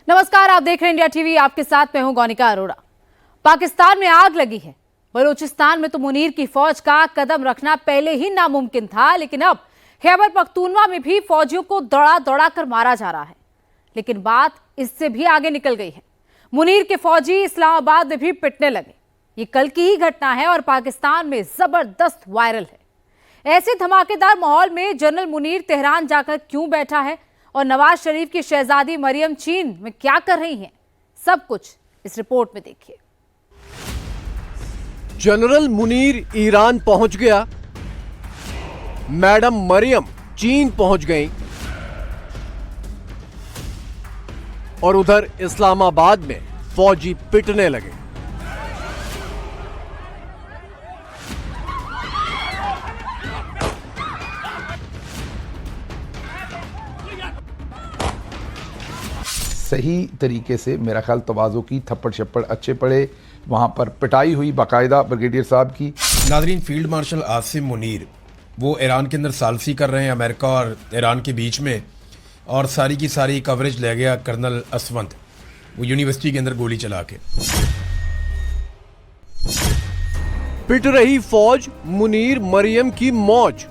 नमस्कार, आप देख रहे हैं इंडिया टीवी। आपके साथ मैं हूं गौनिका अरोड़ा। पाकिस्तान में आग लगी है। बलूचिस्तान में तो मुनीर की फौज का कदम रखना पहले ही नामुमकिन था, लेकिन अब खैबर पख्तूनवा में भी फौजियों को दौड़ा दौड़ा कर मारा जा रहा है। लेकिन बात इससे भी आगे निकल गई है। मुनीर के फौजी इस्लामाबाद में भी पिटने लगे। ये कल की ही घटना है और पाकिस्तान में जबरदस्त वायरल है। ऐसे धमाकेदार माहौल में जनरल मुनीर तेहरान जाकर क्यों बैठा है और नवाज शरीफ की शहजादी मरियम चीन में क्या कर रही हैं, सब कुछ इस रिपोर्ट में देखिए। जनरल मुनीर ईरान पहुंच गया, मैडम मरियम चीन पहुंच गईं और उधर इस्लामाबाद में फौजी पिटने लगे। सही तरीके से मेरा ख्याल तवाज़ो की थप्पड़ शप्पड़ अच्छे पड़े, वहाँ पर पिटाई हुई बाकायदा ब्रिगेडियर साहब की। Nadreen, field marshal Asim Munir वो ईरान के अंदर सालसी कर रहे हैं अमेरिका और ईरान के बीच में, और सारी की सारी कवरेज ले गया कर्नल असवंत वो यूनिवर्सिटी के अंदर गोली चला के। पिट रही फौज, मुनीर मरियम की मौज।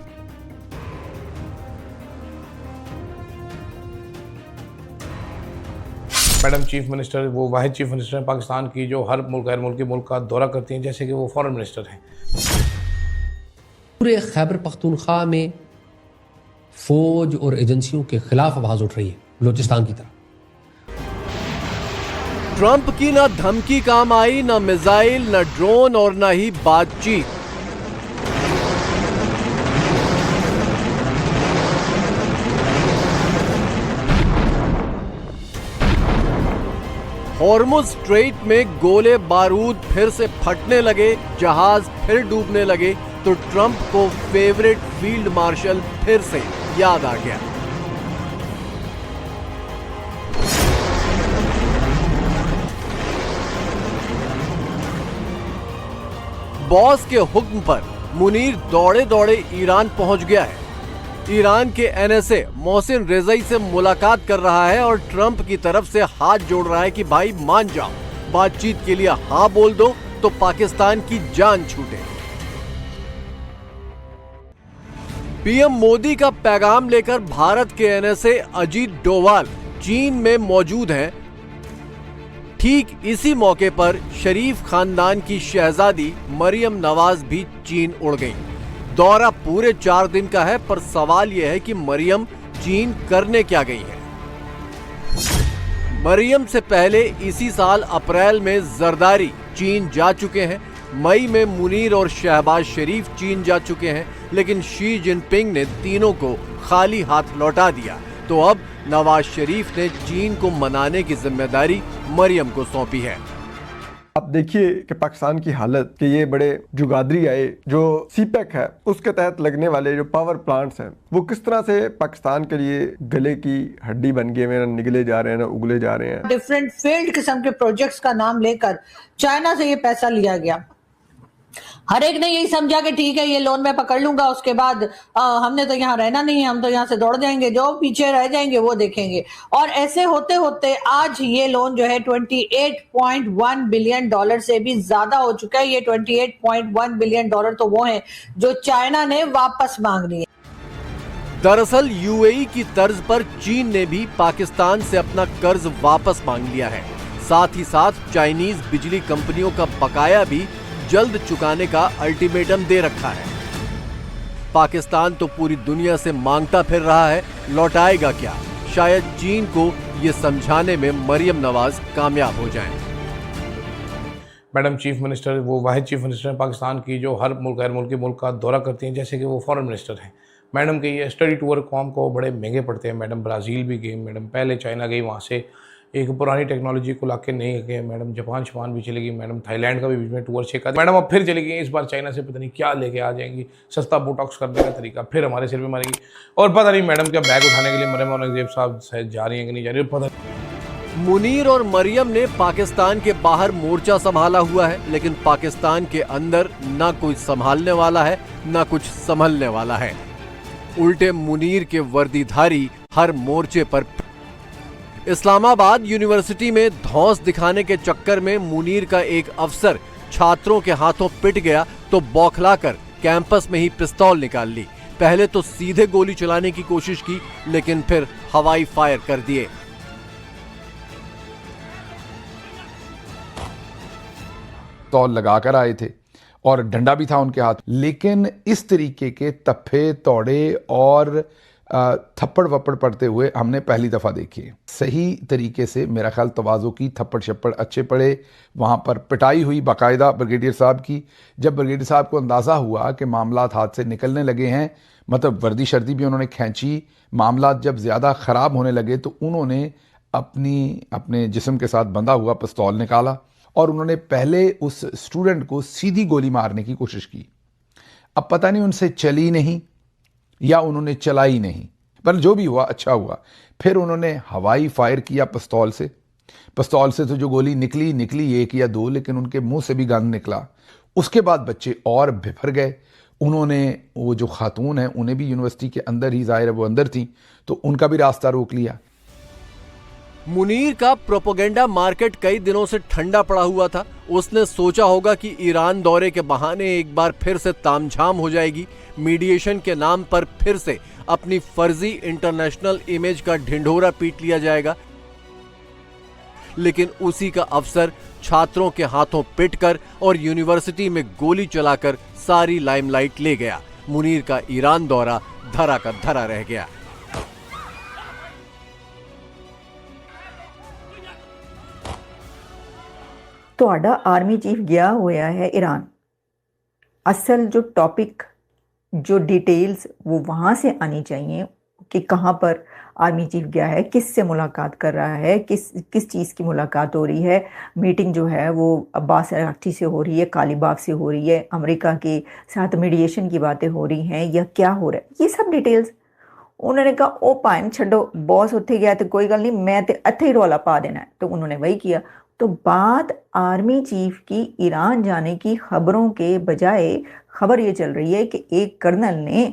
मैडम चीफ मिनिस्टर वो वाहिद चीफ मिनिस्टर हैं पाकिस्तान की जो हर मुल्क गैर मुल्की मुल्क का दौरा करती हैं, जैसे कि वो फॉरेन मिनिस्टर हैं। पूरे खैबर पख्तूनख्वा में फौज और एजेंसियों के खिलाफ आवाज उठ रही है बलूचिस्तान की तरफ। ट्रंप की ना धमकी काम आई, ना मिसाइल, ना ड्रोन और ना ही बातचीत। हॉर्मुज स्ट्रेट में गोले बारूद फिर से फटने लगे, जहाज फिर डूबने लगे, तो ट्रंप को फेवरेट फील्ड मार्शल फिर से याद आ गया। बॉस के हुक्म पर मुनीर दौड़े दौड़े ईरान पहुंच गया है। ईरान के एनएसए मोहसिन रेज़ई से मुलाकात कर रहा है और ट्रंप की तरफ से हाथ जोड़ रहा है कि भाई मान जाओ, बातचीत के लिए हाँ बोल दो तो पाकिस्तान की जान छूटे। पीएम मोदी का पैगाम लेकर भारत के एनएसए अजीत डोवाल चीन में मौजूद हैं। ठीक इसी मौके पर शरीफ खानदान की शहजादी मरियम नवाज भी चीन उड़ गई। दौरा पूरे 4 दिन का है, पर सवाल यह है कि मरियम चीन करने क्या गई है। मरियम से पहले इसी साल अप्रैल में जरदारी चीन जा चुके हैं। मई में मुनीर और शहबाज शरीफ चीन जा चुके हैं, लेकिन शी जिनपिंग ने तीनों को खाली हाथ लौटा दिया। तो अब नवाज शरीफ ने चीन को मनाने की जिम्मेदारी मरियम को सौंपी है। आप देखिए कि पाकिस्तान की हालत कि ये बड़े जुगादरी आए, जो सीपैक है उसके तहत लगने वाले जो पावर प्लांट्स हैं वो किस तरह से पाकिस्तान के लिए गले की हड्डी बन गए, ना निगले जा रहे हैं ना उगले जा रहे हैं। डिफरेंट फील्ड किस्म के प्रोजेक्ट्स का नाम लेकर चाइना से ये पैसा लिया गया। हर एक ने यही समझा कि ठीक है ये लोन मैं पकड़ लूंगा, उसके बाद हमने तो यहाँ रहना नहीं है, हम तो यहाँ से दौड़ जाएंगे, जो पीछे रह जाएंगे वो देखेंगे। और ऐसे होते होते आज ये लोन जो है 28.1 बिलियन डॉलर से भी ज्यादा हो चुका है। ये 28.1 बिलियन डॉलर तो वो है जो चाइना ने वापस मांग लिए। दरअसल यूएई की तर्ज पर चीन ने भी पाकिस्तान से अपना कर्ज वापस मांग लिया है। साथ ही साथ चाइनीज बिजली कंपनियों का बकाया भी जल्द चुकाने का अल्टीमेटम दे रखा है। पाकिस्तान तो पूरी दुनिया से मांगता फिर रहा है, लौटाएगा क्या? शायद चीन को ये समझाने में मरियम नवाज कामयाब हो जाएं। मैडम चीफ मिनिस्टर वो वाहिद चीफ मिनिस्टर हैं पाकिस्तान की जो हर मुल्क गैर मुल्की मुल्क का दौरा करती हैं, जैसे कि वो फॉरेन मिनिस्टर हैं। मैडम के ये स्टडी टूर कौम को बड़े महंगे पड़ते हैं। मैडम ब्राज़ील भी गई, मैडम पहले चाइना गई, वहाँ से एक पुरानी टेक्नोलॉजी को लाके नहीं गए। मैडम जापान भी चलेगी, मैडम थाईलैंड का भी बीच में टूर चेक कर। मैडम अब फिर चलेगी, इस बार चाइना से पता नहीं क्या लेके आ जाएंगी, सस्ता बोटॉक्स करने का तरीका, फिर हमारे सिर में मारेगी। और पता नहीं मैडम क्या बैग उठाने के लिए मरियम औरंगजेब साहब जा रही हैं कि नहीं जा रही, पता नहीं। मुनीर और मरियम ने पाकिस्तान के बाहर मोर्चा संभाला हुआ है, लेकिन पाकिस्तान के अंदर ना कोई संभालने वाला है ना कुछ संभलने वाला है। उल्टे मुनीर के वर्दीधारी हर मोर्चे पर इस्लामाबाद यूनिवर्सिटी में धौंस दिखाने के चक्कर में मुनीर का एक अफसर छात्रों के हाथों पिट गया तो बौखलाकर कैंपस में ही पिस्तौल निकाल ली। पहले तो सीधे गोली चलाने की कोशिश की, लेकिन फिर हवाई फायर कर दिए। पिस्तौल लगाकर आए थे और डंडा भी था उनके हाथ, लेकिन इस तरीके के तफ्फे तोड़े और थप्पड़ वप्पड़ पड़ते हुए हमने पहली दफ़ा देखे। सही तरीके से मेरा ख्याल तवाज़ो की थप्पड़ शप्पड़ अच्छे पड़े, वहाँ पर पिटाई हुई बाकायदा ब्रिगेडियर साहब की। जब ब्रिगेडियर साहब को अंदाज़ा हुआ कि मामलात हाथ से निकलने लगे हैं, मतलब वर्दी शर्दी भी उन्होंने खींची, मामलात जब ज़्यादा ख़राब होने लगे तो उन्होंने अपने जिस्म के साथ बंधा हुआ पिस्तौल निकाला और उन्होंने पहले उस स्टूडेंट को सीधी गोली मारने की कोशिश की। अब पता नहीं उनसे चली नहीं या उन्होंने चलाई नहीं, पर जो भी हुआ अच्छा हुआ। फिर उन्होंने हवाई फायर किया पिस्तौल से तो जो गोली निकली एक या दो, लेकिन उनके मुंह से भी गन निकला। उसके बाद बच्चे और बिफर गए। उन्होंने वो जो खातून है उन्हें भी यूनिवर्सिटी के अंदर ही, जाहिर है वो अंदर थी, तो उनका भी रास्ता रोक लिया। मुनीर का प्रोपेगेंडा मार्केट कई दिनों से ठंडा पड़ा हुआ था। उसने सोचा होगा कि ईरान दौरे के बहाने एक बार फिर से तामझाम हो जाएगी, मीडिएशन के नाम पर फिर से अपनी फर्जी इंटरनेशनल इमेज का ढिंढोरा पीट लिया जाएगा। लेकिन उसी का अफसर छात्रों के हाथों पिटकर और यूनिवर्सिटी में गोली चलाकर सारी लाइमलाइट ले गया। मुनीर का ईरान दौरा धरा का धरा रह गया। ਤੁਹਾਡਾ ਆਰਮੀ ਚੀਫ ਗਿਆ ਹੋਇਆ है ईरान। असल जो टॉपिक, जो डिटेल्स वो वहाँ से आनी चाहिए कि कहाँ पर आर्मी चीफ गया है, किस से मुलाकात कर रहा है, किस चीज़ की मुलाकात हो रही है। मीटिंग जो है वो अब्बास अराक्ची से हो रही है, कालीबाग से हो रही है, अमेरिका के साथ मीडिएशन की बातें हो रही हैं या क्या हो रहा है, ये सब डिटेल्स। उन्होंने कहा ओ भाएं छड्डो, बॉस उत्थे गया तो कोई गल नहीं, मैं तो इत्थे ही रौला पा देना है, तो उन्होंने वही किया। तो बात आर्मी चीफ की ईरान जाने की खबरों के बजाय खबर ये चल रही है कि एक कर्नल ने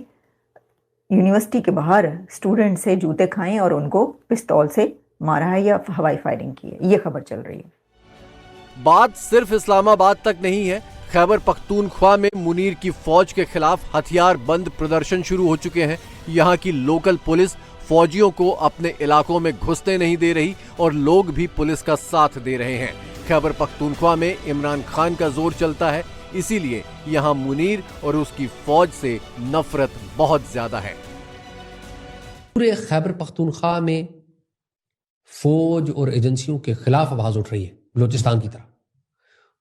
यूनिवर्सिटी के बाहर स्टूडेंट से जूते खाए और उनको पिस्तौल से मारा है या हवाई फायरिंग की है, ये खबर चल रही है। बात सिर्फ इस्लामाबाद तक नहीं है। खैबर पख्तूनख्वा में मुनीर की फौज के खिलाफ हथियार बंद प्रदर्शन शुरू हो चुके हैं। यहाँ की लोकल पुलिस फौजियों को अपने इलाकों में घुसने नहीं दे रही और लोग भी पुलिस का साथ दे रहे हैं। खैबर पख्तूनख्वा में इमरान खान का जोर चलता है, इसीलिए यहाँ मुनीर और उसकी फौज से नफरत बहुत ज्यादा है। पूरे खैबर पख्तूनख्वा में फौज और एजेंसियों के खिलाफ आवाज उठ रही है, बलोचिस्तान की तरह।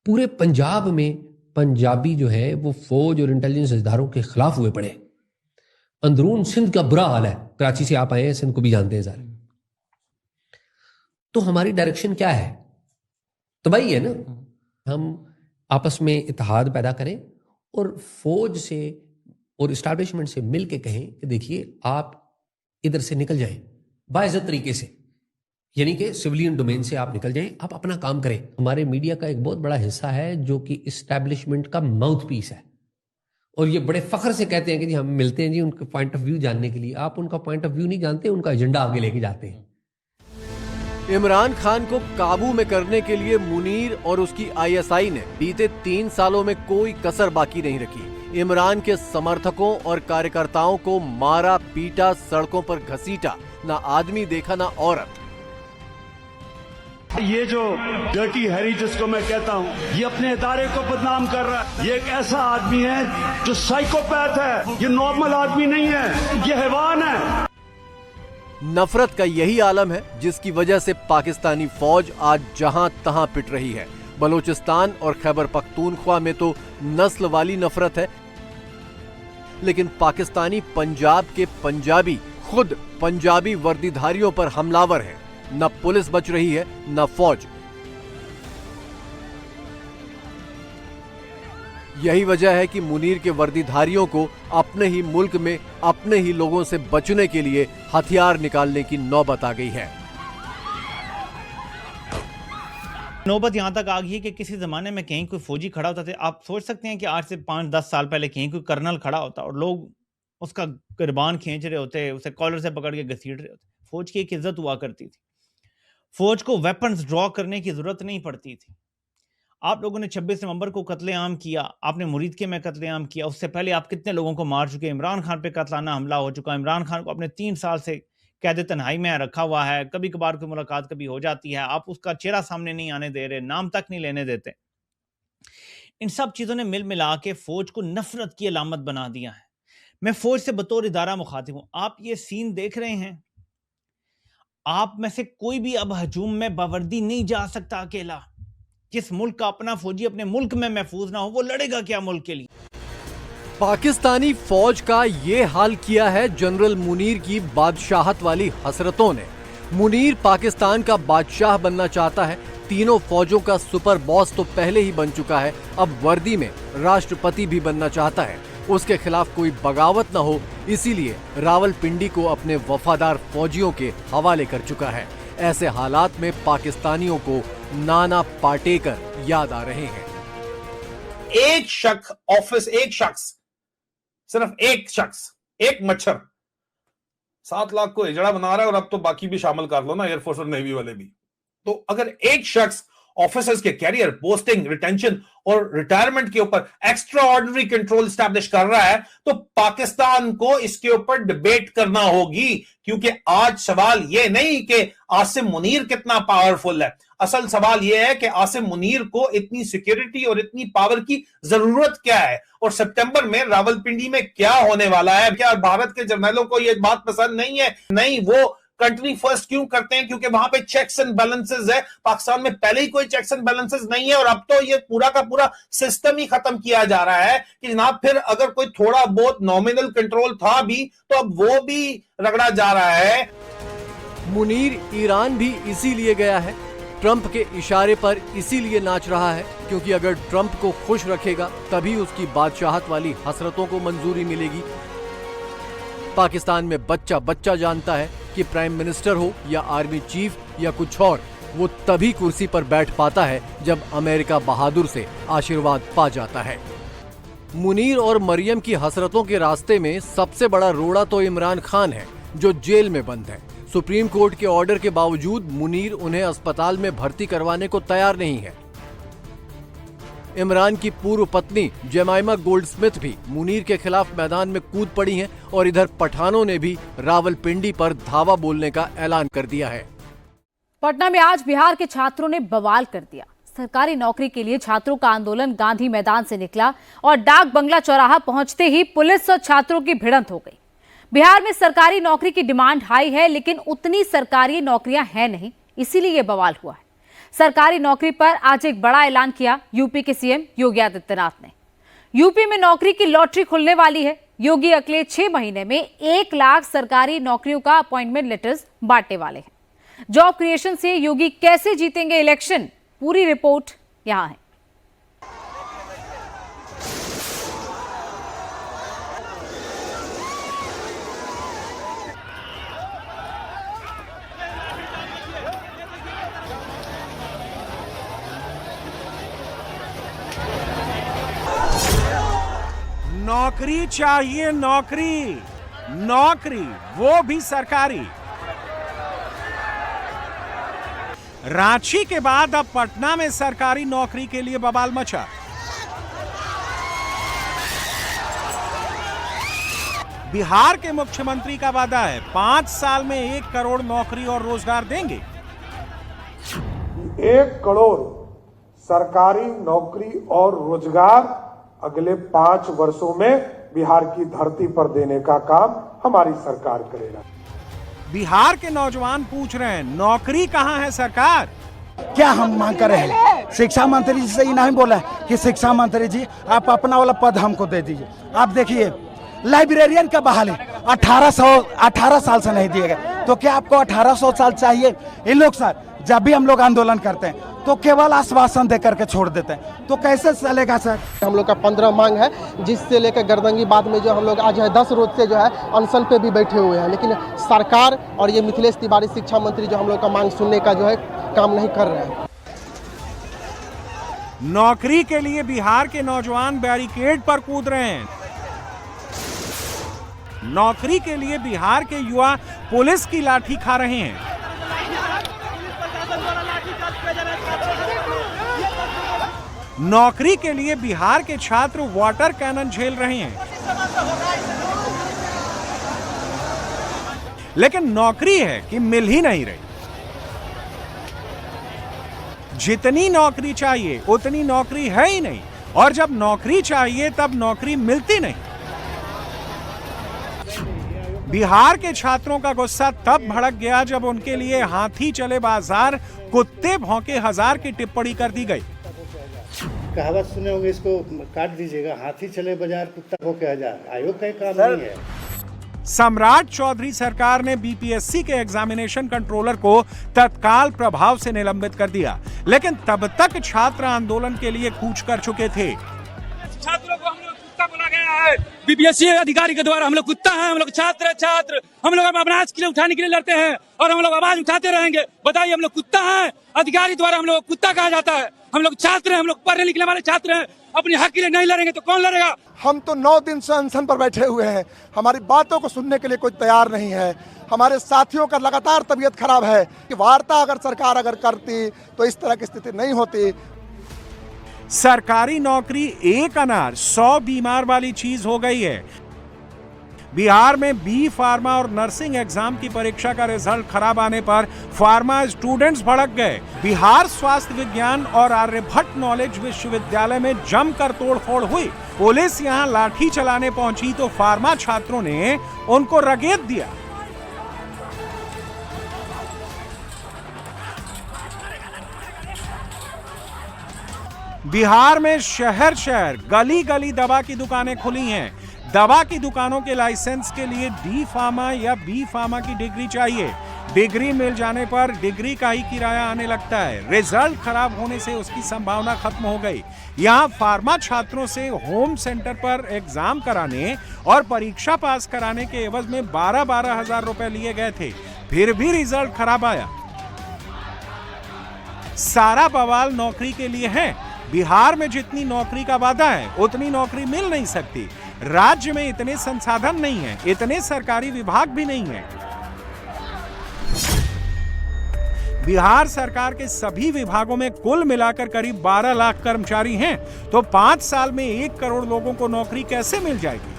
पूरे पंजाब में पंजाबी जो है वो फौज और इंटेलिजेंस इदारों के खिलाफ हुए पड़े। अंदरून सिंध का बुरा हाल है। कराची से आप आए हैं, सिंध को भी जानते हैं सारे। तो हमारी डायरेक्शन क्या है? तो भाई है ना, हम आपस में इत्तेहाद पैदा करें और फौज से और इस्टेब्लिशमेंट से मिल के कहें कि देखिए आप इधर से निकल जाएं बाइज्जत तरीके से, यानी कि सिविलियन डोमेन से आप निकल जाएं, आप अपना काम करें। हमारे मीडिया का एक बहुत बड़ा हिस्सा है जो कि इस्टेब्लिशमेंट का माउथ पीस है और ये बड़े फख्र से कहते हैं कि जी हम मिलते हैं जी उनका पॉइंट ऑफ व्यू जानने के लिए। आप उनका पॉइंट ऑफ व्यू नहीं जानते, उनका एजेंडा आगे लेके जाते हैं। इमरान खान को काबू में करने के लिए मुनीर और उसकी आईएसआई ने बीते 3 सालों में कोई कसर बाकी नहीं रखी। इमरान के समर्थकों और कार्यकर्ताओं को मारा पीटा, सड़कों पर घसीटा, ना आदमी देखा ना औरत। ये जो डर्टी हैरी जिसको मैं कहता हूँ, ये अपने इदारे को बदनाम कर रहा है। ये एक ऐसा आदमी है जो साइकोपैथ है, ये नॉर्मल आदमी नहीं है, ये हैवान है। नफरत का यही आलम है जिसकी वजह से पाकिस्तानी फौज आज जहां तहां पिट रही है। बलोचिस्तान और खैबर पख्तूनख्वा में तो नस्ल वाली नफरत है, लेकिन पाकिस्तानी पंजाब के पंजाबी खुद पंजाबी वर्दीधारियों पर हमलावर हैं। न पुलिस बच रही है न फौज। यही वजह है कि मुनीर के वर्दीधारियों को अपने ही मुल्क में अपने ही लोगों से बचने के लिए हथियार निकालने की नौबत आ गई है। नौबत यहाँ तक आ गई है कि किसी ज़माने में कहीं कोई फौजी खड़ा होता था, आप सोच सकते हैं कि आज से 5-10 साल पहले कहीं कोई कर्नल खड़ा होता और लोग उसका गिरबान खींच रहे होते, उसे कॉलर से पकड़ के घसीट रहे होते। फौज की एक इज्जत हुआ करती थी। फौज को वेपन्स ड्रॉ करने की जरूरत नहीं पड़ती थी। आप लोगों ने 26 नवंबर को कत्लेआम किया, आपने मुरीदके में कत्लेआम किया, उससे पहले आप कितने लोगों को मार चुके। इमरान खान पे कत्लाना हमला हो चुका। इमरान खान को आपने 3 साल से कैद तन्हाई में रखा हुआ है। कभी कभार कोई मुलाकात कभी हो जाती है, आप उसका चेहरा सामने नहीं आने दे रहे, नाम तक नहीं लेने देते। इन सब चीजों ने मिल मिला के फौज को नफरत की अलामत बना दिया है। मैं फौज से बतौर इदारा मुखातिब हूं। आप ये सीन देख रहे हैं, आप में से कोई भी अब हजूम में बावर्दी नहीं जा सकता अकेला। जिस मुल्क का अपना फौजी अपने मुल्क में महफूज ना हो, वो लड़ेगा क्या मुल्क के लिए? पाकिस्तानी फौज का ये हाल किया है जनरल मुनीर की बादशाहत वाली हसरतों ने। मुनीर पाकिस्तान का बादशाह बनना चाहता है। तीनों फौजों का सुपर बॉस तो पहले ही बन चुका है, अब वर्दी में राष्ट्रपति भी बनना चाहता है। उसके खिलाफ कोई बगावत न हो, इसीलिए रावलपिंडी को अपने वफादार फौजियों के हवाले कर चुका है। ऐसे हालात में पाकिस्तानियों को नाना पाटेकर याद आ रहे हैं। एक शख्स, सिर्फ एक शख्स, एक मच्छर 7 लाख को हिजड़ा बना रहा है, और अब तो बाकी भी शामिल कर लो ना, एयरफोर्स और नेवी वाले भी। तो अगर एक शख्स ऑफिसर्स के कैरियर, पोस्टिंग, रिटेंशन और रिटायरमेंट के ऊपर एक्स्ट्रा ऑर्डिनरी कंट्रोल स्टैब्लिश कर रहा है, तो पाकिस्तान को इसके ऊपर डिबेट करना होगी। क्योंकि आज सवाल यह नहीं कि आसिम मुनीर कितना पावरफुल है, असल सवाल यह है कि आसिम मुनीर को इतनी सिक्योरिटी और इतनी पावर की जरूरत क्या है, और सितंबर में रावलपिंडी में क्या होने वाला है। क्या भारत के जर्नलों को यह बात पसंद नहीं है? नहीं, वो कंट्री फर्स्ट क्यों करते हैं? क्योंकि वहां पे चेक्स एंड बैलेंसेस है। पाकिस्तान में पहले ही कोई चेक्स एंड बैलेंसेस नहीं है, और अब तो ये पूरा का पूरा सिस्टम ही खत्म किया जा रहा है कि जनाब फिर अगर कोई थोड़ा बहुत नॉमिनल कंट्रोल था भी, तो अब वो भी रगड़ा जा रहा है। मुनीर ईरान भी इसीलिए गया है, ट्रंप के इशारे पर इसीलिए नाच रहा है, क्योंकि अगर ट्रंप को खुश रखेगा तभी उसकी बादशाहत वाली हसरतों को मंजूरी मिलेगी। पाकिस्तान में बच्चा बच्चा जानता है कि प्राइम मिनिस्टर हो या आर्मी चीफ या कुछ और, वो तभी कुर्सी पर बैठ पाता है जब अमेरिका बहादुर से आशीर्वाद पा जाता है। मुनीर और मरियम की हसरतों के रास्ते में सबसे बड़ा रोड़ा तो इमरान खान है, जो जेल में बंद है। सुप्रीम कोर्ट के ऑर्डर के बावजूद मुनीर उन्हें अस्पताल में भर्ती करवाने को तैयार नहीं है। इमरान की पूर्व पत्नी जमाइमा गोल्डस्मिथ भी मुनीर के खिलाफ मैदान में कूद पड़ी हैं, और इधर पठानों ने भी रावलपिंडी पर धावा बोलने का ऐलान कर दिया है। पटना में आज बिहार के छात्रों ने बवाल कर दिया। सरकारी नौकरी के लिए छात्रों का आंदोलन गांधी मैदान से निकला और डाक बंगला चौराहा पहुंचते ही पुलिस और छात्रों की भिड़ंत हो गई। बिहार में सरकारी नौकरी की डिमांड हाई है, लेकिन उतनी सरकारी नौकरियां हैं नहीं, इसीलिए ये बवाल हुआ है। सरकारी नौकरी पर आज एक बड़ा ऐलान किया यूपी के सीएम योगी आदित्यनाथ ने। यूपी में नौकरी की लॉटरी खुलने वाली है। योगी अगले 6 महीने में 1 लाख सरकारी नौकरियों का अपॉइंटमेंट लेटर्स बांटने वाले हैं। जॉब क्रिएशन से योगी कैसे जीतेंगे इलेक्शन, पूरी रिपोर्ट यहां है। नौकरी चाहिए, नौकरी, नौकरी, वो भी सरकारी। रांची के बाद अब पटना में सरकारी नौकरी के लिए बवाल मचा। बिहार के मुख्यमंत्री का वादा है 5 साल में 1 करोड़ नौकरी और रोजगार देंगे। 1 करोड़ सरकारी नौकरी और रोजगार अगले 5 वर्षों में बिहार की धरती पर देने का काम हमारी सरकार करेगा। बिहार के नौजवान पूछ रहे हैं, नौकरी कहां है सरकार? क्या हम मांग कर रहे हैं? शिक्षा मंत्री जी से ही नहीं बोला कि शिक्षा मंत्री जी आप अपना वाला पद हमको दे दीजिए। आप देखिए लाइब्रेरियन का बहाल है 18 साल से नहीं दिए गए, तो क्या आपको 1800 साल चाहिए? इन लोग सर जब भी हम लोग आंदोलन करते हैं तो केवल आश्वासन देकर के छोड़ देते हैं, तो कैसे चलेगा सर? हम लोग का 15 मांग है, जिससे लेकर गर्दंगी बाद में जो हम लोग आज है 10 रोज से जो है अनशन पे भी बैठे हुए हैं, लेकिन सरकार और ये मिथिलेश तिवारी शिक्षा मंत्री जो हम लोग का मांग सुनने का जो है काम नहीं कर रहे हैं। नौकरी के लिए बिहार के नौजवान बैरिकेड पर कूद रहे हैं। नौकरी के लिए बिहार के युवा पुलिस की लाठी खा रहे हैं। नौकरी के लिए बिहार के छात्र वाटर कैनन झेल रहे हैं, लेकिन नौकरी है कि मिल ही नहीं रही। जितनी नौकरी चाहिए उतनी नौकरी है ही नहीं, और जब नौकरी चाहिए तब नौकरी मिलती नहीं। बिहार के छात्रों का गुस्सा तब भड़क गया जब उनके लिए हाथी चले बाजार, कुत्ते भौंके हजार की टिप्पणी कर दी गई। कहावत सुने होंगे, इसको काट दीजिएगा, हाथी चले बाजार कुत्ता भौंके हजार। आयोग का काम नहीं है। सम्राट चौधरी सरकार ने बीपीएससी के एग्जामिनेशन कंट्रोलर को तत्काल प्रभाव से निलंबित कर दिया, लेकिन तब तक छात्र आंदोलन के लिए कूच कर चुके थे। छात्रों को हम लोग कुत्ता बोला गया है, बीपीएससी अधिकारी के द्वारा। हम लोग कुत्ता हैं, हम लोग छात्र, हम लोग अपना आज के लिए उठाने के लिए लड़ते हैं और हम लोग आवाज उठाते रहेंगे। बताइए, हम लोग कुत्ता हैं, अधिकारी द्वारा हम लोग कुत्ता कहा जाता है। हम लोग छात्र हैं, हम लोग पढ़ने लिखने वाले छात्र हैं। अपने हक के लिए नहीं लड़ेंगे तो कौन लड़ेगा? हम तो 9 दिन से अनशन पर बैठे हुए हैं, हमारी बातों को सुनने के लिए कोई तैयार नहीं है। हमारे साथियों का लगातार तबीयत खराब है कि वार्ता अगर सरकार करती तो इस तरह की स्थिति नहीं होती। सरकारी नौकरी एक अनार 100 बीमार वाली चीज हो गई है। बिहार में बी फार्मा और नर्सिंग एग्जाम की परीक्षा का रिजल्ट खराब आने पर फार्मा स्टूडेंट्स भड़क गए। बिहार स्वास्थ्य विज्ञान और आर्यभट्ट नॉलेज विश्वविद्यालय में जमकर तोड़फोड़ हुई। पुलिस यहां लाठी चलाने पहुंची तो फार्मा छात्रों ने उनको रगेद दिया। बिहार में शहर शहर गली गली दवा की दुकानें खुली हैं। दवा की दुकानों के लाइसेंस के लिए डी फार्मा या बी फार्मा की डिग्री चाहिए। डिग्री मिल जाने पर डिग्री का ही किराया आने लगता है। रिजल्ट खराब होने से उसकी संभावना खत्म हो गई। यहाँ फार्मा छात्रों से होम सेंटर पर एग्जाम कराने और परीक्षा पास कराने के एवज में 12-12 हजार रुपए लिए गए थे, फिर भी रिजल्ट खराब आया। सारा बवाल नौकरी के लिए है। बिहार में जितनी नौकरी का वादा है उतनी नौकरी मिल नहीं सकती। राज्य में इतने संसाधन नहीं है, इतने सरकारी विभाग भी नहीं है। बिहार सरकार के सभी विभागों में कुल मिलाकर करीब 12 लाख कर्मचारी हैं, तो 5 साल में 1 करोड़ लोगों को नौकरी कैसे मिल जाएगी?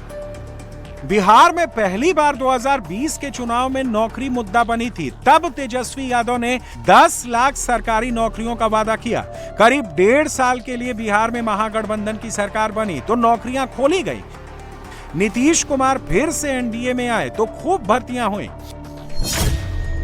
बिहार में पहली बार 2020 के चुनाव में नौकरी मुद्दा बनी थी। तब तेजस्वी यादव ने 10 लाख सरकारी नौकरियों का वादा किया। करीब 1.5 साल के लिए बिहार में महागठबंधन की सरकार बनी तो नौकरियां खोली गई। नीतीश कुमार फिर से एनडीए में आए तो खूब भर्तियां हुई।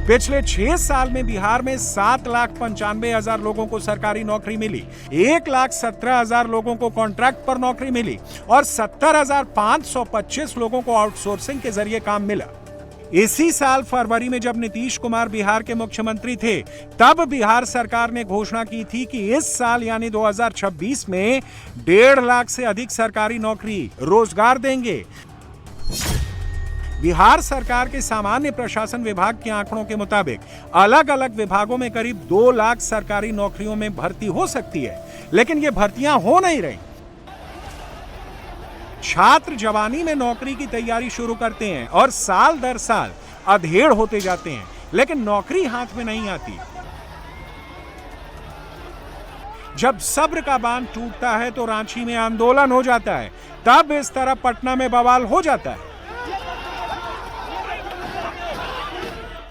पिछले 6 साल में बिहार में 7,95,000 लोगों को सरकारी नौकरी मिली, 1,17,000 लोगों को कॉन्ट्रैक्ट पर नौकरी मिली और 70,525 लोगों को आउटसोर्सिंग के जरिए काम मिला। इसी साल फरवरी में जब नीतीश कुमार बिहार के मुख्यमंत्री थे, तब बिहार सरकार ने घोषणा की थी कि इस साल यानी 2026 में 1.5 लाख से अधिक सरकारी नौकरी रोजगार देंगे। बिहार सरकार के सामान्य प्रशासन विभाग के आंकड़ों के मुताबिक अलग अलग विभागों में करीब 2 लाख सरकारी नौकरियों में भर्ती हो सकती है, लेकिन ये भर्तियां हो नहीं रही। छात्र जवानी में नौकरी की तैयारी शुरू करते हैं और साल दर साल अधेड़ होते जाते हैं, लेकिन नौकरी हाथ में नहीं आती। जब सब्र का बांध टूटता है तो रांची में आंदोलन हो जाता है, तब इस तरह पटना में बवाल हो जाता है।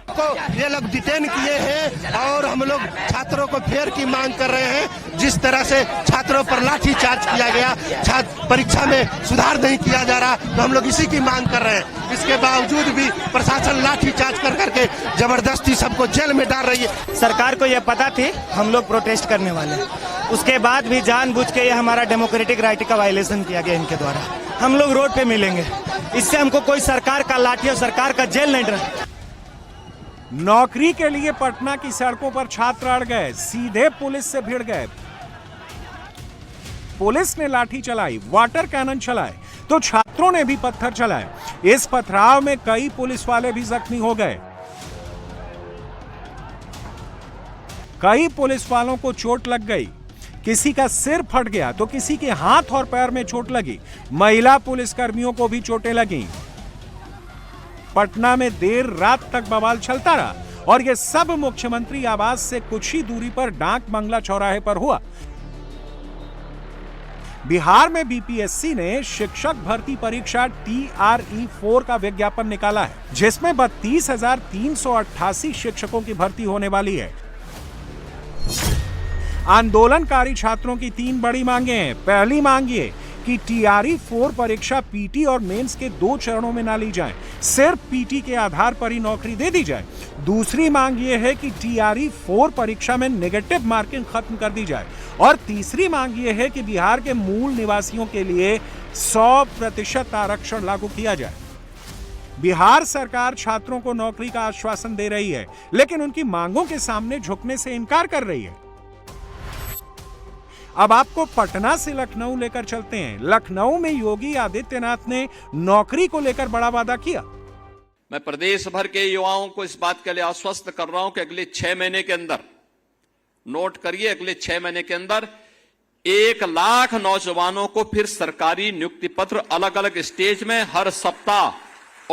को ये लोग डिटेन किए हैं और हम लोग छात्रों को फेयर की मांग कर रहे हैं। जिस तरह से छात्रों पर लाठी चार्ज किया गया, छात्र परीक्षा में सुधार नहीं किया जा रहा, तो हम लोग इसी की मांग कर रहे हैं। इसके बावजूद भी प्रशासन लाठी चार्ज कर करके जबरदस्ती सबको जेल में डाल रही है। सरकार को यह पता थी हम लोग प्रोटेस्ट करने वाले, उसके बाद भी जानबूझ के ये हमारा डेमोक्रेटिक राइट का वायलेशन किया गया इनके द्वारा। हम लोग रोड पे मिलेंगे, इससे हमको कोई सरकार का लाठी और सरकार का जेल नहीं डर। नौकरी के लिए पटना की सड़कों पर छात्र अड़ गए, सीधे पुलिस से भिड़ गए। पुलिस ने लाठी चलाई, वाटर कैनन चलाए, तो छात्रों ने भी पत्थर चलाए। इस पथराव में कई पुलिस वाले भी जख्मी हो गए। कई पुलिस वालों को चोट लग गई, किसी का सिर फट गया तो किसी के हाथ और पैर में चोट लगी। महिला पुलिसकर्मियों को भी चोटें लगीं। पटना में देर रात तक बवाल चलता रहा और यह सब मुख्यमंत्री आवास से कुछ ही दूरी पर डाक बंगला चौराहे पर हुआ। बिहार में बीपीएससी ने शिक्षक भर्ती परीक्षा TRE-4 का विज्ञापन निकाला है, जिसमें 32,388 शिक्षकों की भर्ती होने वाली है। आंदोलनकारी छात्रों की 3 बड़ी मांगे हैं। पहली मांग ये कि TRE-4 परीक्षा पीटी और मेंस के 2 चरणों में ना ली जाए, सिर्फ पीटी के आधार पर ही नौकरी दे दी जाए। दूसरी मांग ये है कि TRE-4 परीक्षा में नेगेटिव मार्किंग खत्म कर दी जाए। और तीसरी मांग ये है कि बिहार के मूल निवासियों के लिए 100% आरक्षण लागू किया जाए। बिहार सरकार छात्रों को नौकरी का आश्वासन दे रही है, लेकिन उनकी मांगों के सामने झुकने से इनकार कर रही है। अब आपको पटना से लखनऊ लेकर चलते हैं। लखनऊ में योगी आदित्यनाथ ने नौकरी को लेकर बड़ा वादा किया। मैं प्रदेश भर के युवाओं को इस बात के लिए आश्वस्त कर रहा हूं कि अगले 6 महीने के अंदर, नोट करिए, अगले 6 महीने के अंदर 1 लाख नौजवानों को फिर सरकारी नियुक्ति पत्र अलग अलग स्टेज में हर सप्ताह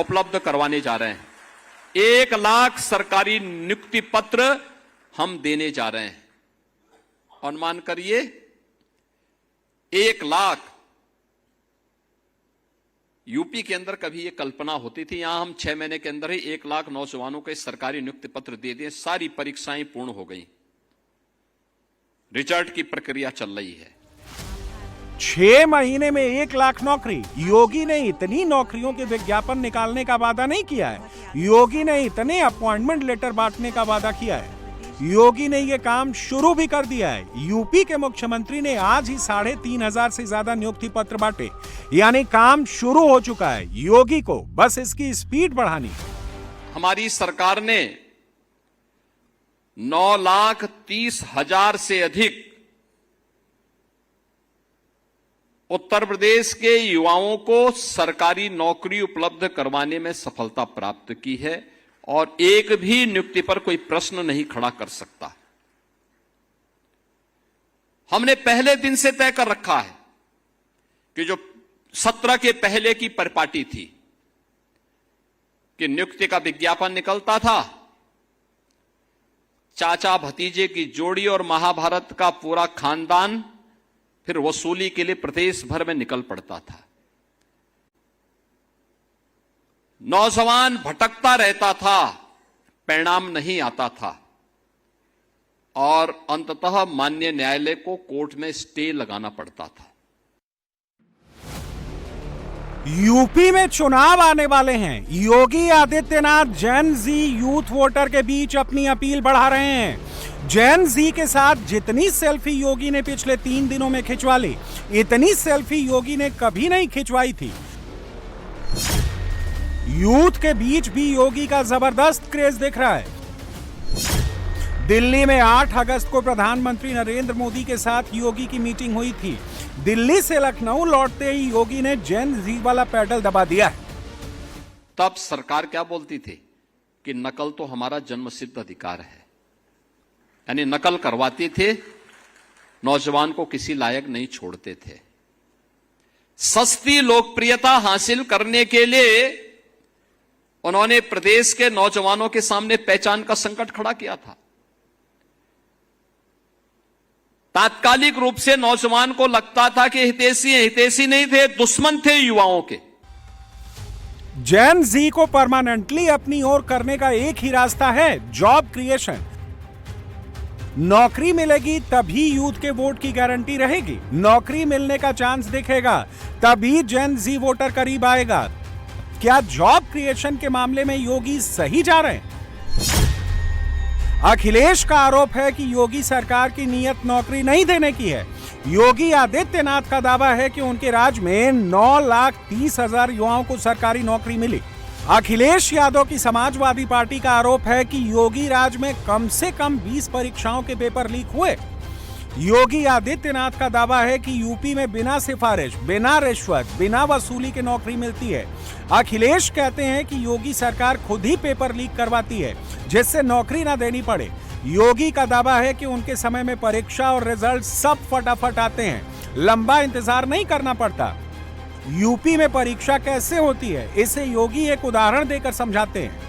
उपलब्ध करवाने जा रहे हैं। 1 लाख सरकारी नियुक्ति पत्र हम देने जा रहे हैं। अनुमान करिए 1 लाख। यूपी के अंदर कभी ये कल्पना होती थी? यहां हम 6 महीने के अंदर ही 1 लाख नौजवानों को सरकारी नियुक्ति पत्र दे दिए। सारी परीक्षाएं पूर्ण हो गई, रिजल्ट की प्रक्रिया चल रही है। 6 महीने में 1 लाख नौकरी। योगी ने इतनी नौकरियों के विज्ञापन निकालने का वादा नहीं किया है। योगी ने इतने अपॉइंटमेंट लेटर बांटने का वादा किया है। योगी ने यह काम शुरू भी कर दिया है। यूपी के मुख्यमंत्री ने आज ही 3,500 से ज्यादा नियुक्ति पत्र बांटे, यानी काम शुरू हो चुका है। योगी को बस इसकी स्पीड बढ़ानी है। हमारी सरकार ने 9,30,000 से अधिक उत्तर प्रदेश के युवाओं को सरकारी नौकरी उपलब्ध करवाने में सफलता प्राप्त की है और एक भी नियुक्ति पर कोई प्रश्न नहीं खड़ा कर सकता। हमने पहले दिन से तय कर रखा है कि जो 17 के पहले की परिपाटी थी कि नियुक्ति का विज्ञापन निकलता था, चाचा भतीजे की जोड़ी और महाभारत का पूरा खानदान फिर वसूली के लिए प्रदेश भर में निकल पड़ता था। नौजवान भटकता रहता था, परिणाम नहीं आता था और अंततः माननीय न्यायालय को कोर्ट में स्टे लगाना पड़ता था। यूपी में चुनाव आने वाले हैं। योगी आदित्यनाथ जेन जी यूथ वोटर के बीच अपनी अपील बढ़ा रहे हैं। जेन जी के साथ जितनी सेल्फी योगी ने पिछले 3 दिनों में खिंचवा ली, इतनी सेल्फी योगी ने कभी नहीं खिंचवाई थी। यूथ के बीच भी योगी का जबरदस्त क्रेज दिख रहा है। दिल्ली में 8 अगस्त को प्रधानमंत्री नरेंद्र मोदी के साथ योगी की मीटिंग हुई थी। दिल्ली से लखनऊ लौटते ही योगी ने जेन जी वाला पैडल दबा दिया है। तब सरकार क्या बोलती थी कि नकल तो हमारा जन्मसिद्ध अधिकार है, यानी नकल करवाते थे, नौजवान को किसी लायक नहीं छोड़ते थे। सस्ती लोकप्रियता हासिल करने के लिए उन्होंने प्रदेश के नौजवानों के सामने पहचान का संकट खड़ा किया था। तात्कालिक रूप से नौजवान को लगता था कि हितैषी नहीं थे, दुश्मन थे युवाओं के। जेन जी को परमानेंटली अपनी ओर करने का एक ही रास्ता है, जॉब क्रिएशन। नौकरी मिलेगी तभी यूथ के वोट की गारंटी रहेगी। नौकरी मिलने का चांस दिखेगा तभी जेन जी वोटर करीब आएगा। क्या जॉब क्रिएशन के मामले में योगी सही जा रहे हैं? अखिलेश का आरोप है कि योगी सरकार की नीयत नौकरी नहीं देने की है। योगी आदित्यनाथ का दावा है कि उनके राज में 9,30,000 युवाओं को सरकारी नौकरी मिली। अखिलेश यादव की समाजवादी पार्टी का आरोप है कि योगी राज में कम से कम 20 परीक्षाओं के पेपर लीक हुए। योगी आदित्यनाथ का दावा है कि यूपी में बिना सिफारिश, बिना रिश्वत, बिना वसूली के नौकरी मिलती है। अखिलेश कहते हैं कि योगी सरकार खुद ही पेपर लीक करवाती है जिससे नौकरी ना देनी पड़े। योगी का दावा है कि उनके समय में परीक्षा और रिजल्ट सब फटाफट आते हैं, लंबा इंतजार नहीं करना पड़ता। यूपी में परीक्षा कैसे होती है, इसे योगी एक उदाहरण देकर समझाते हैं।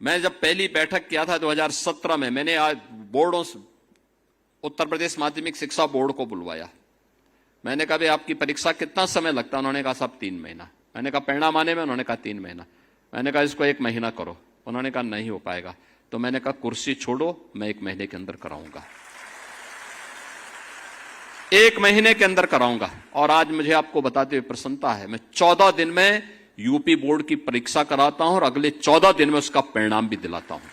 मैं जब पहली बैठक किया था 2017 में, मैंने आज बोर्डों, उत्तर प्रदेश माध्यमिक शिक्षा बोर्ड को बुलवाया। मैंने कहा भाई आपकी परीक्षा कितना समय लगता है? उन्होंने कहा साहब 3 महीना। मैंने कहा परिणाम आने में? उन्होंने कहा 3 महीना। मैंने कहा इसको 1 महीना करो। उन्होंने कहा नहीं हो पाएगा। तो मैंने कहा कुर्सी छोड़ो, मैं 1 महीने के अंदर कराऊंगा, 1 महीने के अंदर कराऊंगा। और आज मुझे आपको बताते हुए प्रसन्नता है, मैं 14 दिन में यूपी बोर्ड की परीक्षा कराता हूं और अगले 14 दिन में उसका परिणाम भी दिलाता हूं।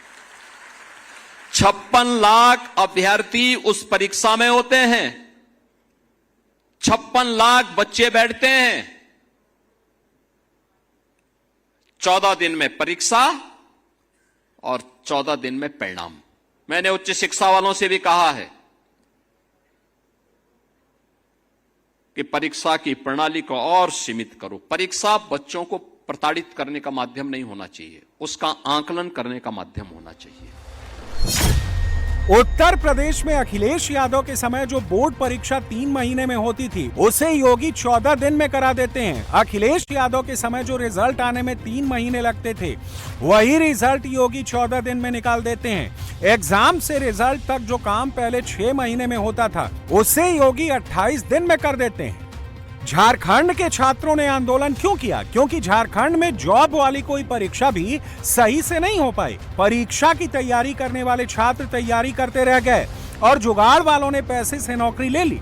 56 लाख अभ्यर्थी उस परीक्षा में होते हैं, 56 लाख बच्चे बैठते हैं। 14 दिन में परीक्षा और 14 दिन में परिणाम। मैंने उच्च शिक्षा वालों से भी कहा है कि परीक्षा की प्रणाली को और सीमित करो। परीक्षा बच्चों को प्रताड़ित करने का माध्यम नहीं होना चाहिए, उसका आकलन करने का माध्यम होना चाहिए। उत्तर प्रदेश में अखिलेश यादव के समय जो बोर्ड परीक्षा 3 महीने में होती थी, उसे योगी 14 दिन में करा देते हैं। अखिलेश यादव के समय जो रिजल्ट आने में 3 महीने लगते थे, वही रिजल्ट योगी 14 दिन में निकाल देते हैं। एग्जाम से रिजल्ट तक जो काम पहले 6 महीने में होता था, उसे योगी 28 दिन में कर देते हैं। झारखंड के छात्रों ने आंदोलन क्यों किया? क्योंकि झारखंड में जॉब वाली कोई परीक्षा भी सही से नहीं हो पाई। परीक्षा की तैयारी करने वाले छात्र तैयारी करते रह गए और जुगाड़ वालों ने पैसे से नौकरी ले ली।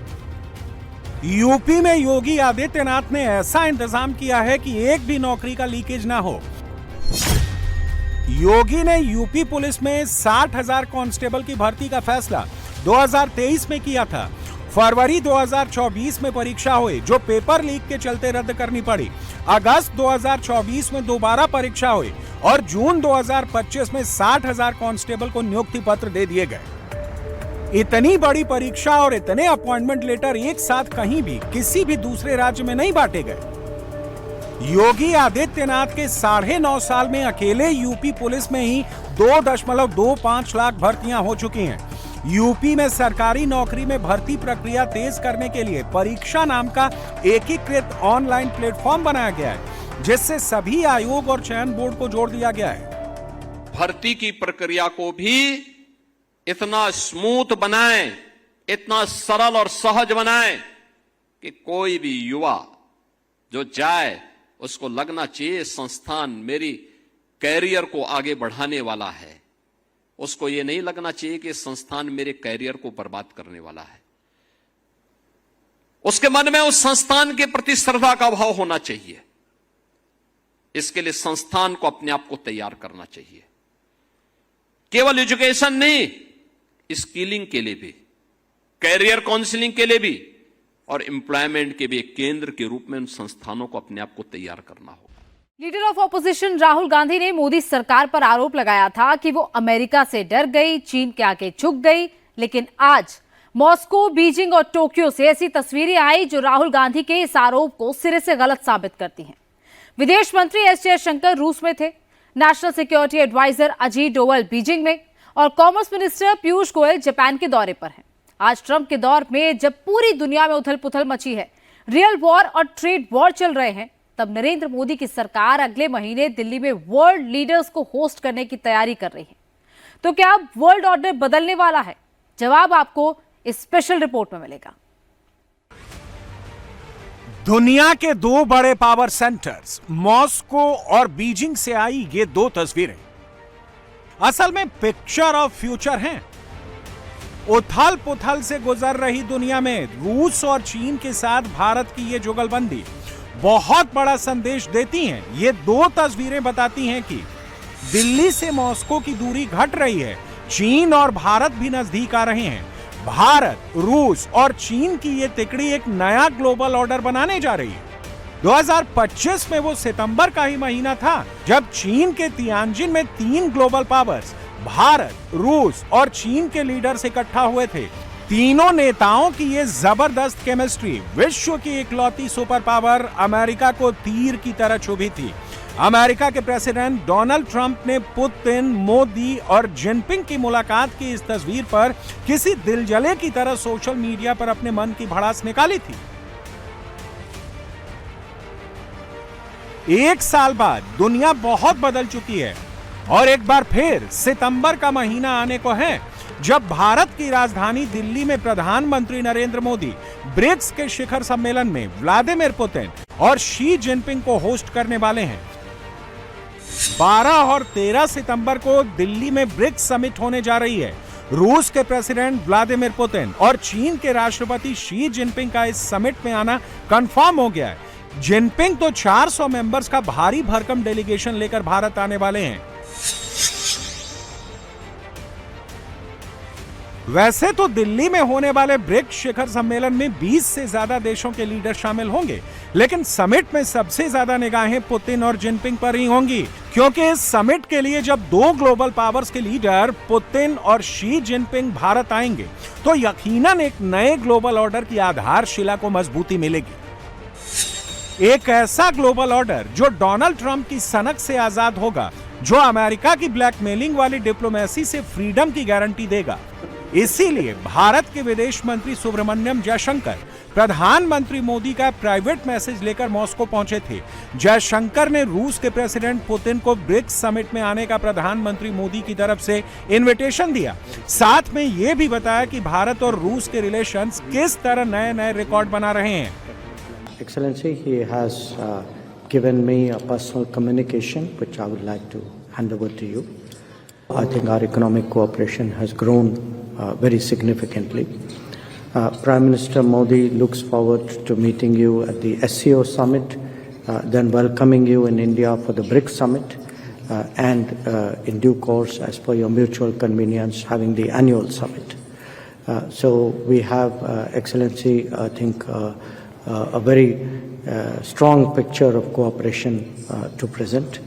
यूपी में योगी आदित्यनाथ ने ऐसा इंतजाम किया है कि एक भी नौकरी का लीकेज ना हो। योगी ने यूपी पुलिस में 60,000 कांस्टेबल की भर्ती का फैसला 2023 में किया था। फरवरी 2024 में परीक्षा हुई, जो पेपर लीक के चलते रद्द करनी पड़ी। अगस्त 2024 में दोबारा परीक्षा हुई और जून 2025 में 60,000 कांस्टेबल को नियुक्ति पत्र दे दिए गए। इतनी बड़ी परीक्षा और इतने अपॉइंटमेंट लेटर एक साथ कहीं भी किसी भी दूसरे राज्य में नहीं बांटे गए। योगी आदित्यनाथ के 9.5 साल में अकेले यूपी पुलिस में ही 2.25 लाख भर्तियां हो चुकी हैं। यूपी में सरकारी नौकरी में भर्ती प्रक्रिया तेज करने के लिए परीक्षा नाम का एकीकृत ऑनलाइन प्लेटफॉर्म बनाया गया है, जिससे सभी आयोग और चयन बोर्ड को जोड़ दिया गया है। भर्ती की प्रक्रिया को भी इतना स्मूथ बनाएं, इतना सरल और सहज बनाएं कि कोई भी युवा जो जाए उसको लगना चाहिए संस्थान मेरी कैरियर को आगे बढ़ाने वाला है। उसको ये नहीं लगना चाहिए कि संस्थान मेरे कैरियर को बर्बाद करने वाला है। उसके मन में उस संस्थान के प्रति श्रद्धा का भाव होना चाहिए। इसके लिए संस्थान को अपने आप को तैयार करना चाहिए। केवल एजुकेशन नहीं, स्किलिंग के लिए भी, कैरियर काउंसलिंग के लिए भी और एम्प्लॉयमेंट के भी एक केंद्र के रूप में उन संस्थानों को अपने आप को तैयार करना होगा। Leader of opposition Rahul Gandhi ने मोदी सरकार पर आरोप लगाया था कि वो अमेरिका से डर गई, चीन के आगे झुक गई। लेकिन आज मॉस्को, बीजिंग और टोक्यो से ऐसी तस्वीरें आई जो राहुल गांधी के इस आरोप को सिरे से गलत साबित करती हैं। विदेश मंत्री एस जयशंकर रूस में थे, national security adviser Ajit Doval Beijing में और commerce minister Piyush Goyal Japan के दौरे पर हैं। आज ट्रंप के दौर में जब पूरी दुनिया में उथल पुथल मची है, रियल वॉर और ट्रेड वॉर चल रहे हैं, तब नरेंद्र मोदी की सरकार अगले महीने दिल्ली में वर्ल्ड लीडर्स को होस्ट करने की तैयारी कर रही है। तो क्या अब वर्ल्ड ऑर्डर बदलने वाला है? जवाब आपको इस स्पेशल रिपोर्ट में मिलेगा। दुनिया के 2 बड़े पावर सेंटर्स मॉस्को और बीजिंग से आई ये 2 तस्वीरें असल में पिक्चर ऑफ फ्यूचर हैं। उथल पुथल से गुजर रही दुनिया में रूस और चीन के साथ भारत की ये जुगलबंदी बहुत बड़ा संदेश देती हैं। ये 2 तस्वीरें बताती हैं कि दिल्ली से मॉस्को की दूरी घट रही है, चीन और भारत भी नजदीक आ रहे हैं। भारत, रूस और चीन की ये तिकड़ी एक नया ग्लोबल ऑर्डर बनाने जा रही है। 2025 में वो सितंबर का ही महीना था जब चीन के तियानजिन में 3 ग्लोबल पावर्स भारत, रूस और चीन के लीडर्स इकट्ठा हुए थे। तीनों नेताओं की ये जबरदस्त केमिस्ट्री विश्व की इकलौती सुपर पावर अमेरिका को तीर की तरह चुभी थी। अमेरिका के प्रेसिडेंट डोनाल्ड ट्रंप ने पुतिन, मोदी और जिनपिंग की मुलाकात की इस तस्वीर पर किसी दिलजले की तरह सोशल मीडिया पर अपने मन की भड़ास निकाली थी। 1 साल बाद दुनिया बहुत बदल चुकी है और एक बार फिर सितंबर का महीना आने को है जब भारत की राजधानी दिल्ली में प्रधानमंत्री नरेंद्र मोदी ब्रिक्स के शिखर सम्मेलन में व्लादिमीर पुतिन और शी जिनपिंग को होस्ट करने वाले हैं। 12 और 13 सितंबर को दिल्ली में ब्रिक्स समिट होने जा रही है। रूस के प्रेसिडेंट व्लादिमीर पुतिन और चीन के राष्ट्रपति शी जिनपिंग का इस समिट में आना कंफर्म हो गया है। जिनपिंग तो 400 मेंबर्स का भारी भरकम डेलीगेशन लेकर भारत आने वाले हैं। वैसे तो दिल्ली में होने वाले ब्रिक्स शिखर सम्मेलन में 20 से ज्यादा देशों के लीडर शामिल होंगे, लेकिन समिट में सबसे ज्यादा निगाहें पुतिन और जिनपिंग पर ही होंगी, क्योंकि इस समिट के लिए जब दो ग्लोबल पावर्स के लीडर पुतिन और शी जिनपिंग भारत आएंगे तो यकीनन एक नए ग्लोबल ऑर्डर की आधारशिला को मजबूती मिलेगी। एक ऐसा ग्लोबल ऑर्डर जो डोनाल्ड ट्रंप की सनक से आजाद होगा, जो अमेरिका की ब्लैकमेलिंग वाली डिप्लोमेसी से फ्रीडम की गारंटी देगा। इसीलिए भारत के विदेश मंत्री सुब्रमण्यम जयशंकर प्रधानमंत्री मोदी का प्राइवेट मैसेज लेकर मॉस्को पहुंचे थे। जयशंकर ने रूस के प्रेसिडेंट पुतिन को ब्रिक्स समिट में आने का प्रधानमंत्री मोदी की तरफ से इनविटेशन दिया। साथ में यह भी बताया कि भारत और रूस के रिलेशंस किस तरह नए-नए रिकॉर्ड बना रहे हैं। Excellency, he has given me a personal communication which I would like to hand over to you. I think our economic cooperation has grown very significantly. Prime Minister Modi looks forward to meeting you at the SCO summit, then welcoming you in India for the BRICS summit, and in due course, as per your mutual convenience, having the annual summit. So we have, Excellency, I think a very strong picture of cooperation to present,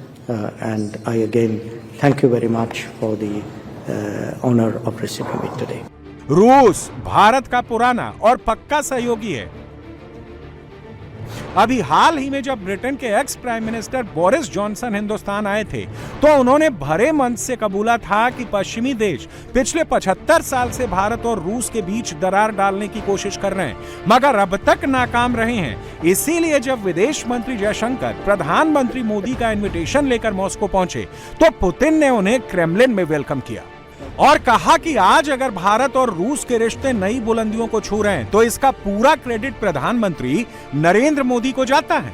and I again thank you very much for the honor of receiving me today. रूस भारत का पुराना और पक्का सहयोगी है। अभी हाल ही में जब ब्रिटेन के ex prime minister Boris Johnson Hindustan आए थे तो उन्होंने भरे मन से कबूला था कि पश्चिमी देश पिछले 75 साल से भारत और रूस के बीच दरार डालने की कोशिश कर रहे हैं, मगर अब तक नाकाम रहे हैं। इसीलिए जब विदेश मंत्री जयशंकर प्रधानमंत्री मोदी का इनविटेशन लेकर मॉस्को पहुंचे तो पुतिन ने उन्हें क्रेमलिन में वेलकम किया और कहा कि आज अगर भारत और रूस के रिश्ते नई बुलंदियों को छू रहे हैं तो इसका पूरा क्रेडिट प्रधानमंत्री नरेंद्र मोदी को जाता है।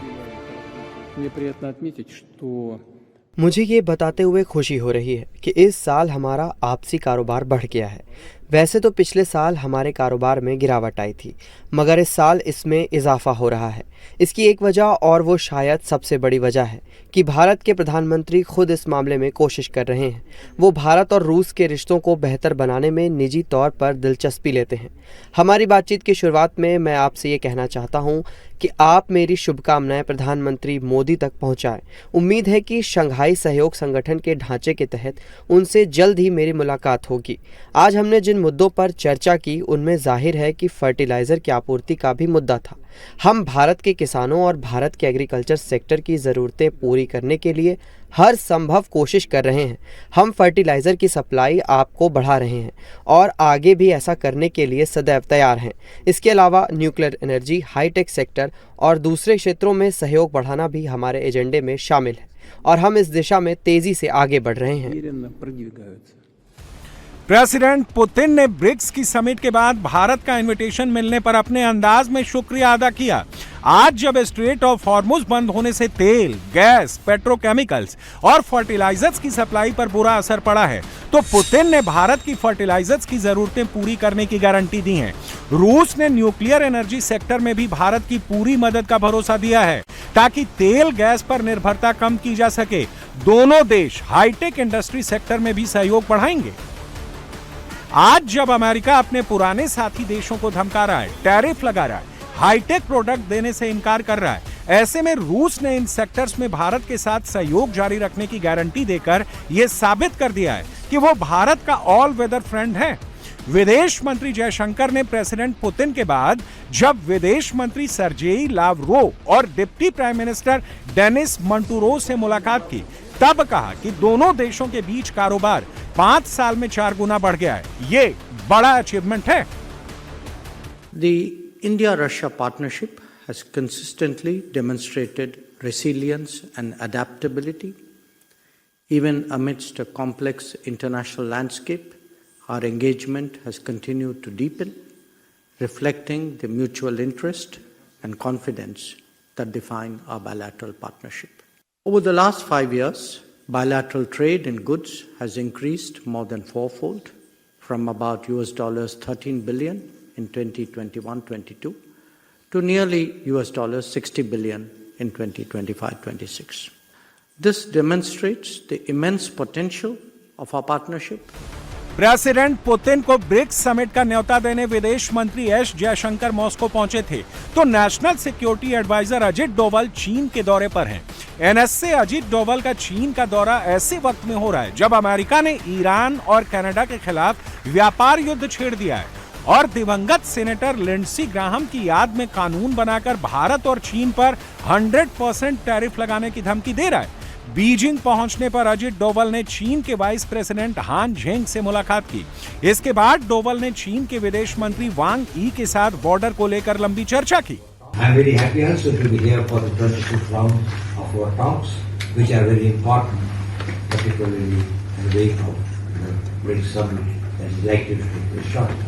मुझे ये बताते हुए खुशी हो रही है कि इस साल हमारा आपसी कारोबार बढ़ गया है। वैसे तो पिछले साल हमारे कारोबार में गिरावट आई थी, मगर इस साल इसमें इजाफा हो रहा है। इसकी एक वजह, और वो शायद सबसे बड़ी वजह है, कि भारत के प्रधानमंत्री खुद इस मामले में कोशिश कर रहे हैं। वो भारत और रूस के रिश्तों को बेहतर बनाने में निजी तौर पर दिलचस्पी लेते हैं। हमारी बातचीत की शुरुआत में मैं आपसे ये कहना चाहता हूँ कि आप मेरी शुभकामनाएं प्रधानमंत्री मोदी तक पहुँचाएं। उम्मीद है कि शंघाई सहयोग संगठन के ढांचे के तहत उनसे जल्द ही मेरी मुलाकात होगी। आज हमने जिन मुद्दों पर चर्चा की उनमें जाहिर है कि फर्टिलाइज़र की आपूर्ति का भी मुद्दा था। हम भारत के किसानों और भारत के एग्रीकल्चर सेक्टर की ज़रूरतें पूरी करने के लिए हर संभव कोशिश कर रहे हैं। हम फर्टिलाइज़र की सप्लाई आपको बढ़ा रहे हैं और आगे भी ऐसा करने के लिए सदैव तैयार हैं। इसके अलावा न्यूक्लियर एनर्जी, हाईटेक सेक्टर और दूसरे क्षेत्रों में सहयोग बढ़ाना भी हमारे एजेंडे में शामिल है और हम इस दिशा में तेज़ी से आगे बढ़ रहे हैं। प्रेसिडेंट पुतिन ने ब्रिक्स की समिट के बाद भारत का इनविटेशन मिलने पर अपने अंदाज में शुक्रिया अदा किया। आज जब स्ट्रेट ऑफ हॉर्मुज बंद होने से तेल, गैस, पेट्रोकेमिकल्स और फर्टिलाइजर्स की सप्लाई पर बुरा असर पड़ा है तो पुतिन ने भारत की फर्टिलाइजर्स की जरूरतें पूरी करने की गारंटी दी है। रूस ने न्यूक्लियर एनर्जी सेक्टर में भी भारत की पूरी मदद का भरोसा दिया है ताकि तेल गैस पर निर्भरता कम की जा सके। दोनों देश हाईटेक इंडस्ट्री सेक्टर में भी सहयोग बढ़ाएंगे। आज जब अमेरिका अपने पुराने साथी देशों को धमका रहा है, टैरिफ लगा रहा है, हाईटेक प्रोडक्ट देने से इनकार कर रहा है, ऐसे में रूस ने इन सेक्टर्स में भारत के साथ सहयोग जारी रखने की गारंटी देकर यह साबित कर दिया है कि वो भारत का ऑल वेदर फ्रेंड है। विदेश मंत्री जयशंकर ने प्रेसिडेंट पुतिन के बाद जब विदेश मंत्री सर्जेई लावरोव और डिप्टी प्राइम मिनिस्टर डेनिस मंटूरोव से मुलाकात की तब कहा कि दोनों देशों के बीच कारोबार 5 साल में 4 गुना बढ़ गया है। ये बड़ा अचीवमेंट है। The India-Russia partnership has consistently demonstrated resilience and adaptability. Even amidst a complex international landscape, our engagement has continued to deepen, reflecting the mutual interest and confidence that define our bilateral partnership. Over the last 5 years, bilateral trade in goods has increased more than fourfold, from about $13 billion in 2021-22 to nearly $60 billion in 2025-26. This demonstrates the immense potential of our partnership. President Putin को BRICS summit का न्योता देने विदेश मंत्री S Jaishankar Moscow पहुंचे थे, तो national security adviser Ajit Doval चीन के दौरे पर हैं। एनएसए अजित डोभाल का चीन का दौरा ऐसे वक्त में हो रहा है जब अमेरिका ने ईरान और कनाडा के खिलाफ व्यापार युद्ध छेड़ दिया है और दिवंगत सेनेटर लिंडसी ग्राहम की याद में कानून बनाकर भारत और चीन पर 100% टैरिफ लगाने की धमकी दे रहा है। बीजिंग पहुंचने पर अजित डोभाल ने चीन के वाइस प्रेसिडेंट हान झेंग से मुलाकात की। इसके बाद डोभाल ने चीन के विदेश मंत्री वांग यी के साथ बॉर्डर को लेकर लंबी चर्चा की। I'm very happy also to be here for the 26th round of our talks, which are very important, particularly in the wake of the BRICS summit that is likely to take place shortly.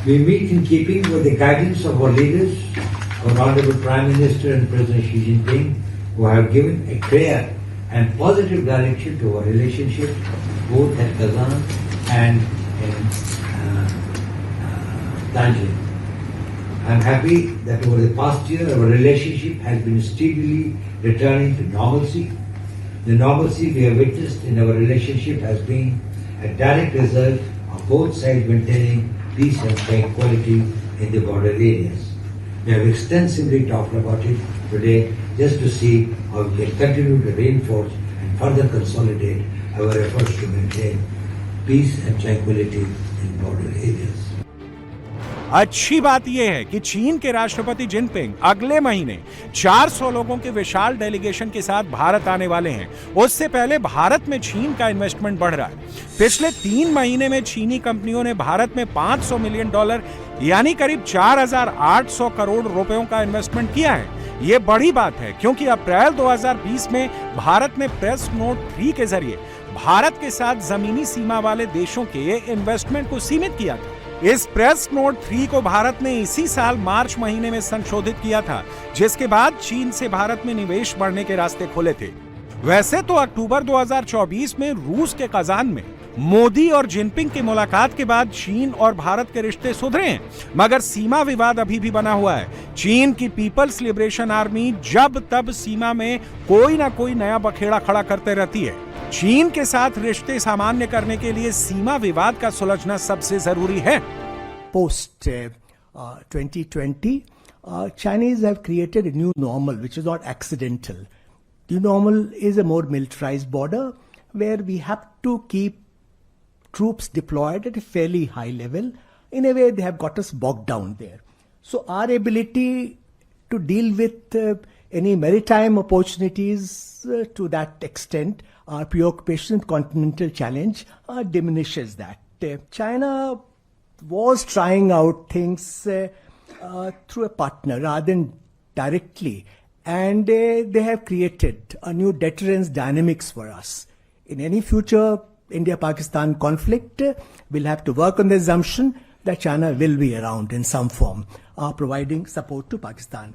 We meet in keeping with the guidance of our leaders, our Honorable Prime Minister and President Xi Jinping, who have given a clear and positive direction to our relationship, both at Kazan and in Darjeeling. I am happy that over the past year our relationship has been steadily returning to normalcy. The normalcy we have witnessed in our relationship has been a direct result of both sides maintaining peace and tranquility in the border areas. We have extensively talked about it today just to see how we can continue to reinforce and further consolidate our efforts to maintain peace and tranquility in border areas. अच्छी बात यह है कि चीन के राष्ट्रपति Jinping अगले महीने 400 लोगों के विशाल डेलीगेशन के साथ भारत आने वाले हैं। उससे पहले भारत में चीन का इन्वेस्टमेंट बढ़ रहा है। पिछले 3 महीने में चीनी कंपनियों ने भारत में $500 मिलियन यानी करीब 4,800 करोड़ रुपयों का इन्वेस्टमेंट किया है। ये बड़ी बात है क्योंकि अप्रैल 2020 में भारत ने प्रेस नोट 3 के जरिए भारत के साथ जमीनी सीमा वाले देशों के इन्वेस्टमेंट को सीमित किया था। इस प्रेस नोट 3 को भारत ने इसी साल मार्च महीने में संशोधित किया था, जिसके बाद चीन से भारत में निवेश बढ़ने के रास्ते खुले थे। वैसे तो अक्टूबर 2024 में रूस के कजान में मोदी और जिनपिंग की मुलाकात के बाद चीन और भारत के रिश्ते सुधरे हैं, मगर सीमा विवाद अभी भी बना हुआ है। चीन की पीपल्स लिबरेशन आर्मी जब तब सीमा में कोई ना कोई नया बखेड़ा खड़ा करते रहती है। चीन के साथ रिश्ते सामान्य करने के लिए सीमा विवाद का सुलझना सबसे जरूरी है। Post 2020, Chinese have created a new normal, which is not accidental. The normal is a more militarized border where we have to keep troops deployed at a fairly high level. In a way, they have got us bogged down there. So our ability to deal with any maritime opportunities to that extent, our preoccupation with continental challenge diminishes that. China was trying out things through a partner rather than directly, and they have created a new deterrence dynamics for us. In any future India-Pakistan conflict, we'll have to work on the assumption that China will be around in some form, providing support to Pakistan.